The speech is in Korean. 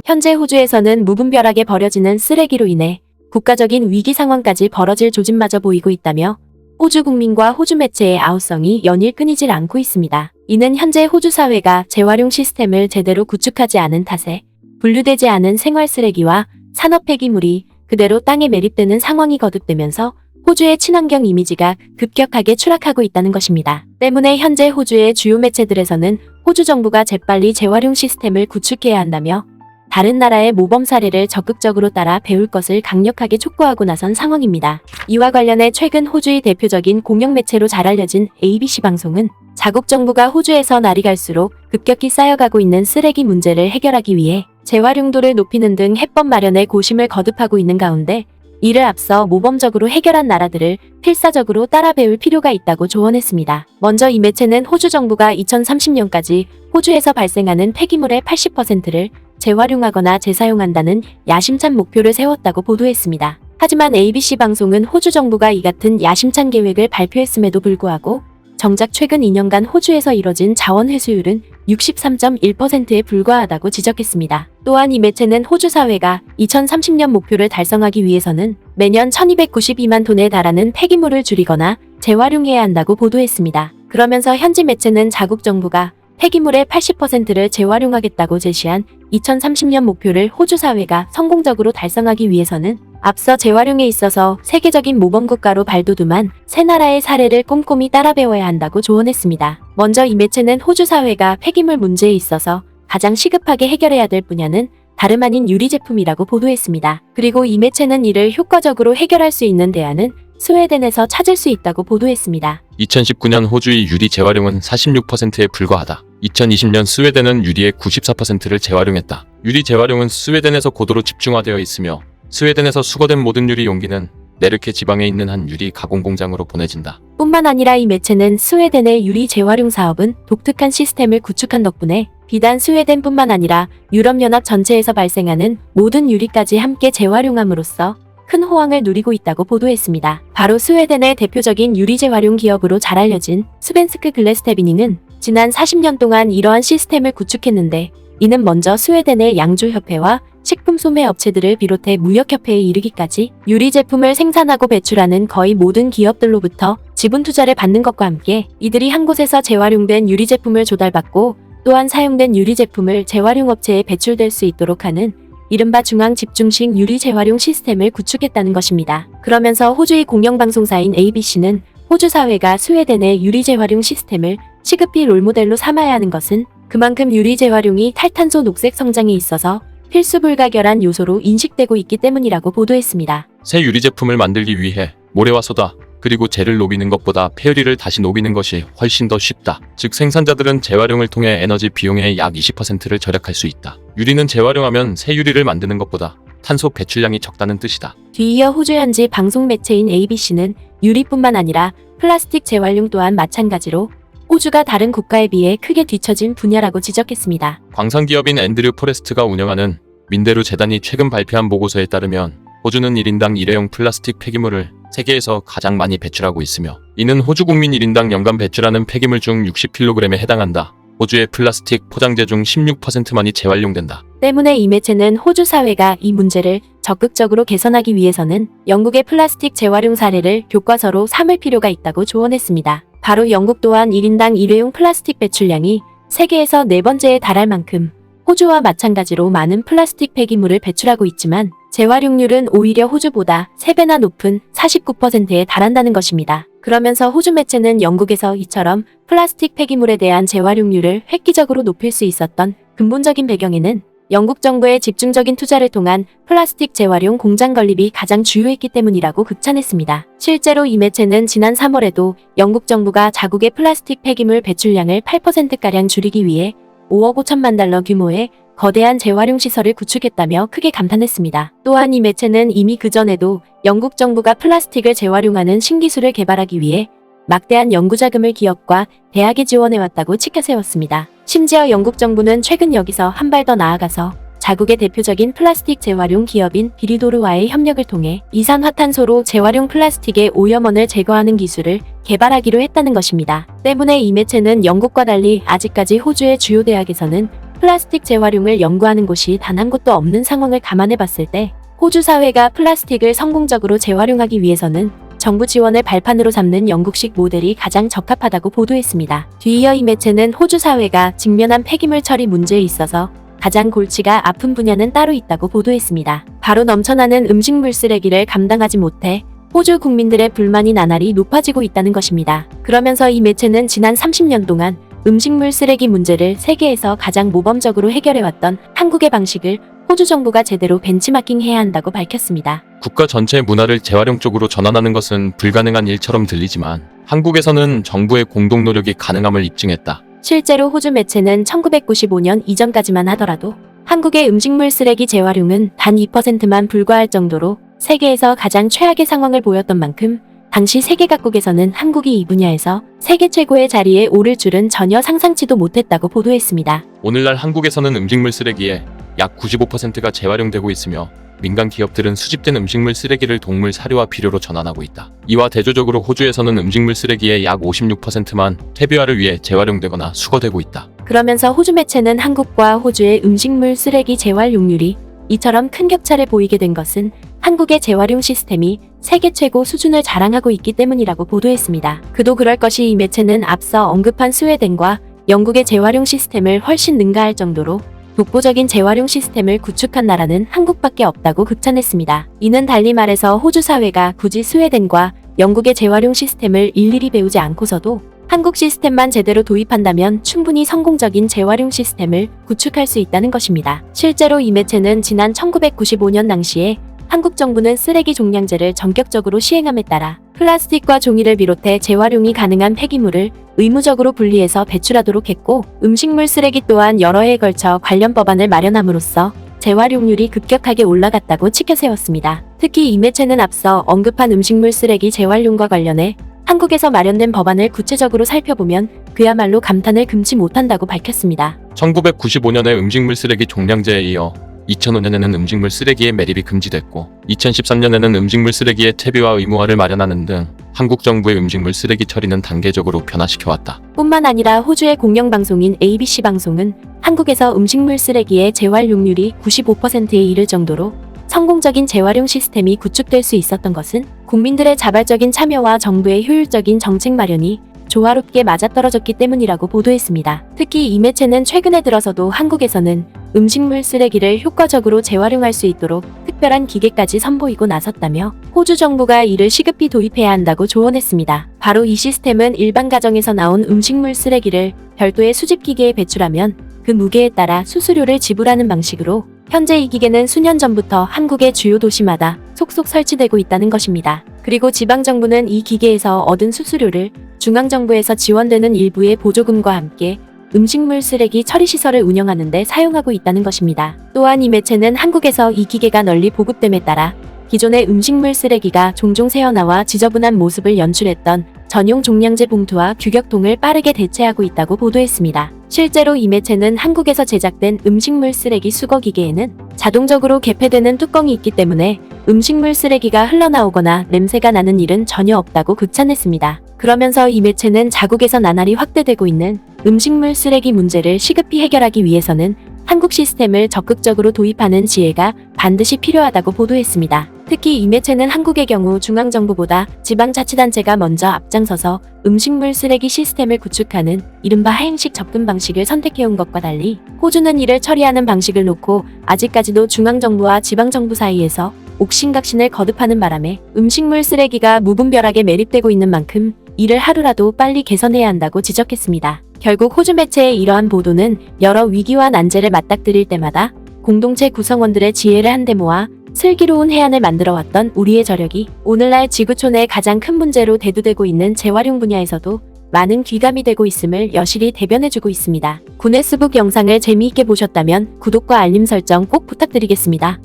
현재 호주에서는 무분별하게 버려지는 쓰레기로 인해 국가적인 위기 상황까지 벌어질 조짐마저 보이고 있다며 호주 국민과 호주 매체의 아우성이 연일 끊이질 않고 있습니다. 이는 현재 호주 사회가 재활용 시스템을 제대로 구축하지 않은 탓에 분류되지 않은 생활 쓰레기와 산업 폐기물이 그대로 땅에 매립되는 상황이 거듭되면서 호주의 친환경 이미지가 급격하게 추락하고 있다는 것입니다. 때문에 현재 호주의 주요 매체들에서는 호주 정부가 재빨리 재활용 시스템을 구축해야 한다며 다른 나라의 모범 사례를 적극적으로 따라 배울 것을 강력하게 촉구하고 나선 상황입니다. 이와 관련해 최근 호주의 대표적인 공영 매체로 잘 알려진 ABC 방송은 자국 정부가 호주에서 날이 갈수록 급격히 쌓여가고 있는 쓰레기 문제를 해결하기 위해 재활용도를 높이는 등 해법 마련에 고심을 거듭하고 있는 가운데 이를 앞서 모범적으로 해결한 나라들을 필사적으로 따라 배울 필요가 있다고 조언했습니다. 먼저 이 매체는 호주 정부가 2030년까지 호주에서 발생하는 폐기물의 80%를 재활용하거나 재사용한다는 야심찬 목표를 세웠다고 보도했습니다. 하지만 ABC 방송은 호주 정부가 이 같은 야심찬 계획을 발표했음에도 불구하고 정작 최근 2년간 호주에서 이뤄진 자원 회수율은 63.1%에 불과하다고 지적했습니다. 또한 이 매체는 호주 사회가 2030년 목표를 달성하기 위해서는 매년 1292만 톤에 달하는 폐기물을 줄이거나 재활용해야 한다고 보도했습니다. 그러면서 현지 매체는 자국 정부가 폐기물의 80%를 재활용하겠다고 제시한 2030년 목표를 호주 사회가 성공적으로 달성하기 위해서는 앞서 재활용에 있어서 세계적인 모범국가로 발돋움한 세 나라의 사례를 꼼꼼히 따라 배워야 한다고 조언했습니다. 먼저 이 매체는 호주 사회가 폐기물 문제에 있어서 가장 시급하게 해결해야 될 분야는 다름 아닌 유리 제품이라고 보도했습니다. 그리고 이 매체는 이를 효과적으로 해결할 수 있는 대안은 스웨덴에서 찾을 수 있다고 보도했습니다. 2019년 호주의 유리 재활용은 46%에 불과하다. 2020년 스웨덴은 유리의 94%를 재활용했다. 유리 재활용은 스웨덴에서 고도로 집중화되어 있으며 스웨덴에서 수거된 모든 유리 용기는 네르케 지방에 있는 한 유리 가공 공장으로 보내진다. 뿐만 아니라 이 매체는 스웨덴의 유리 재활용 사업은 독특한 시스템을 구축한 덕분에 비단 스웨덴뿐만 아니라 유럽연합 전체에서 발생하는 모든 유리까지 함께 재활용함으로써 큰 호황을 누리고 있다고 보도했습니다. 바로 스웨덴의 대표적인 유리 재활용 기업으로 잘 알려진 스벤스크 글래스테비닝은 지난 40년 동안 이러한 시스템을 구축했는데 이는 먼저 스웨덴의 양조협회와 식품 소매 업체들을 비롯해 무역협회에 이르기까지 유리 제품을 생산하고 배출하는 거의 모든 기업들로부터 지분 투자를 받는 것과 함께 이들이 한 곳에서 재활용된 유리 제품을 조달받고 또한 사용된 유리 제품을 재활용 업체에 배출될 수 있도록 하는 이른바 중앙 집중식 유리 재활용 시스템을 구축했다는 것입니다. 그러면서 호주의 공영방송사인 ABC는 호주 사회가 스웨덴의 유리 재활용 시스템을 시급히 롤모델로 삼아야 하는 것은 그만큼 유리 재활용이 탈탄소 녹색 성장에 있어서 필수 불가결한 요소로 인식되고 있기 때문이라고 보도했습니다. 새 유리 제품을 만들기 위해 모래와 소다, 그리고 젤을 녹이는 것보다 폐유리를 다시 녹이는 것이 훨씬 더 쉽다. 즉 생산자들은 재활용을 통해 에너지 비용의 약 20%를 절약할 수 있다. 유리는 재활용하면 새 유리를 만드는 것보다 탄소 배출량이 적다는 뜻이다. 뒤이어 호주 현지 방송 매체인 ABC는 유리뿐만 아니라 플라스틱 재활용 또한 마찬가지로 호주가 다른 국가에 비해 크게 뒤처진 분야라고 지적했습니다. 광산기업인 앤드류 포레스트가 운영하는 민대루 재단이 최근 발표한 보고서에 따르면 호주는 1인당 일회용 플라스틱 폐기물을 세계에서 가장 많이 배출하고 있으며 이는 호주 국민 1인당 연간 배출하는 폐기물 중 60kg에 해당한다. 호주의 플라스틱 포장재 중 16%만이 재활용된다. 때문에 이 매체는 호주 사회가 이 문제를 적극적으로 개선하기 위해서는 영국의 플라스틱 재활용 사례를 교과서로 삼을 필요가 있다고 조언했습니다. 바로 영국 또한 1인당 일회용 플라스틱 배출량이 세계에서 4번째에 달할 만큼 호주와 마찬가지로 많은 플라스틱 폐기물을 배출하고 있지만 재활용률은 오히려 호주보다 3배나 높은 49%에 달한다는 것입니다. 그러면서 호주 매체는 영국에서 이처럼 플라스틱 폐기물에 대한 재활용률을 획기적으로 높일 수 있었던 근본적인 배경에는 영국 정부의 집중적인 투자를 통한 플라스틱 재활용 공장 건립이 가장 주요했기 때문이라고 극찬했습니다. 실제로 이 매체는 지난 3월에도 영국 정부가 자국의 플라스틱 폐기물 배출량을 8%가량 줄이기 위해 5억 5천만 달러 규모의 거대한 재활용 시설을 구축했다며 크게 감탄했습니다. 또한 이 매체는 이미 그전에도 영국 정부가 플라스틱을 재활용하는 신기술을 개발하기 위해 막대한 연구자금을 기업과 대학에 지원해왔다고 치켜세웠습니다. 심지어 영국 정부는 최근 여기서 한 발 더 나아가서 자국의 대표적인 플라스틱 재활용 기업인 비리도르와의 협력을 통해 이산화탄소로 재활용 플라스틱의 오염원을 제거하는 기술을 개발하기로 했다는 것입니다. 때문에 이 매체는 영국과 달리 아직까지 호주의 주요 대학에서는 플라스틱 재활용을 연구하는 곳이 단 한 곳도 없는 상황을 감안해 봤을 때 호주 사회가 플라스틱을 성공적으로 재활용하기 위해서는 정부 지원을 발판으로 삼는 영국식 모델이 가장 적합하다고 보도했습니다. 뒤이어 이 매체는 호주 사회가 직면한 폐기물 처리 문제에 있어서 가장 골치가 아픈 분야는 따로 있다고 보도했습니다. 바로 넘쳐나는 음식물 쓰레기를 감당하지 못해 호주 국민들의 불만이 나날이 높아지고 있다는 것입니다. 그러면서 이 매체는 지난 30년 동안 음식물 쓰레기 문제를 세계에서 가장 모범적으로 해결해왔던 한국의 방식을 호주 정부가 제대로 벤치마킹해야 한다고 밝혔습니다. 국가 전체의 문화를 재활용 쪽으로 전환하는 것은 불가능한 일처럼 들리지만 한국에서는 정부의 공동 노력이 가능함을 입증했다. 실제로 호주 매체는 1995년 이전까지만 하더라도 한국의 음식물 쓰레기 재활용은 단 2%만 불과할 정도로 세계에서 가장 최악의 상황을 보였던 만큼 당시 세계 각국에서는 한국이 이 분야에서 세계 최고의 자리에 오를 줄은 전혀 상상치도 못했다고 보도했습니다. 오늘날 한국에서는 음식물 쓰레기의 약 95%가 재활용되고 있으며 민간 기업들은 수집된 음식물 쓰레기를 동물 사료와 비료로 전환하고 있다. 이와 대조적으로 호주에서는 음식물 쓰레기의 약 56%만 퇴비화를 위해 재활용되거나 수거되고 있다. 그러면서 호주 매체는 한국과 호주의 음식물 쓰레기 재활용률이 이처럼 큰 격차를 보이게 된 것은 한국의 재활용 시스템이 세계 최고 수준을 자랑하고 있기 때문이라고 보도했습니다. 그도 그럴 것이 이 매체는 앞서 언급한 스웨덴과 영국의 재활용 시스템을 훨씬 능가할 정도로 독보적인 재활용 시스템을 구축한 나라는 한국밖에 없다고 극찬했습니다. 이는 달리 말해서 호주 사회가 굳이 스웨덴과 영국의 재활용 시스템을 일일이 배우지 않고서도 한국 시스템만 제대로 도입한다면 충분히 성공적인 재활용 시스템을 구축할 수 있다는 것입니다. 실제로 이 매체는 지난 1995년 당시에 한국 정부는 쓰레기 종량제를 전격적으로 시행함에 따라 플라스틱과 종이를 비롯해 재활용이 가능한 폐기물을 의무적으로 분리해서 배출하도록 했고, 음식물 쓰레기 또한 여러 해에 걸쳐 관련 법안을 마련함으로써 재활용률이 급격하게 올라갔다고 치켜세웠습니다. 특히 이 매체는 앞서 언급한 음식물 쓰레기 재활용과 관련해 한국에서 마련된 법안을 구체적으로 살펴보면 그야말로 감탄을 금치 못한다고 밝혔습니다. 1995년에 음식물 쓰레기 종량제에 이어 2005년에는 음식물 쓰레기의 매립이 금지됐고 2013년에는 음식물 쓰레기의 퇴비화 의무화를 마련하는 등 한국 정부의 음식물 쓰레기 처리는 단계적으로 변화시켜왔다. 뿐만 아니라 호주의 공영방송인 ABC 방송은 한국에서 음식물 쓰레기의 재활용률이 95%에 이를 정도로 성공적인 재활용 시스템이 구축될 수 있었던 것은 국민들의 자발적인 참여와 정부의 효율적인 정책 마련이 조화롭게 맞아떨어졌기 때문이라고 보도했습니다. 특히 이 매체는 최근에 들어서도 한국에서는 음식물 쓰레기를 효과적으로 재활용할 수 있도록 특별한 기계까지 선보이고 나섰다며 호주 정부가 이를 시급히 도입해야 한다고 조언했습니다. 바로 이 시스템은 일반 가정에서 나온 음식물 쓰레기를 별도의 수집기계에 배출하면 그 무게에 따라 수수료를 지불하는 방식으로 현재 이 기계는 수년 전부터 한국의 주요 도시마다 속속 설치되고 있다는 것입니다. 그리고 지방정부는 이 기계에서 얻은 수수료를 중앙정부에서 지원되는 일부의 보조금과 함께 음식물 쓰레기 처리시설을 운영하는 데 사용하고 있다는 것입니다. 또한 이 매체는 한국에서 이 기계가 널리 보급됨에 따라 기존의 음식물 쓰레기가 종종 새어나와 지저분한 모습을 연출했던 전용 종량제 봉투와 규격통을 빠르게 대체하고 있다고 보도했습니다. 실제로 이 매체는 한국에서 제작된 음식물 쓰레기 수거 기계에는 자동적으로 개폐되는 뚜껑이 있기 때문에 음식물 쓰레기가 흘러나오거나 냄새가 나는 일은 전혀 없다고 극찬했습니다. 그러면서 이 매체는 자국에서 나날이 확대되고 있는 음식물 쓰레기 문제를 시급히 해결하기 위해서는 한국 시스템을 적극적으로 도입하는 지혜가 반드시 필요하다고 보도했습니다. 특히 이 매체는 한국의 경우 중앙정부보다 지방자치단체가 먼저 앞장서서 음식물 쓰레기 시스템을 구축하는 이른바 하행식 접근 방식을 선택해온 것과 달리 호주는 이를 처리하는 방식을 놓고 아직까지도 중앙정부와 지방정부 사이에서 옥신각신을 거듭하는 바람에 음식물 쓰레기가 무분별하게 매립되고 있는 만큼 이를 하루라도 빨리 개선해야 한다고 지적했습니다. 결국 호주 매체의 이러한 보도는 여러 위기와 난제를 맞닥뜨릴 때마다 공동체 구성원들의 지혜를 한데 모아 슬기로운 해안을 만들어왔던 우리의 저력이 오늘날 지구촌의 가장 큰 문제로 대두되고 있는 재활용 분야에서도 많은 귀감이 되고 있음을 여실히 대변해주고 있습니다. 구네스북 영상을 재미있게 보셨다면 구독과 알림 설정 꼭 부탁드리겠습니다.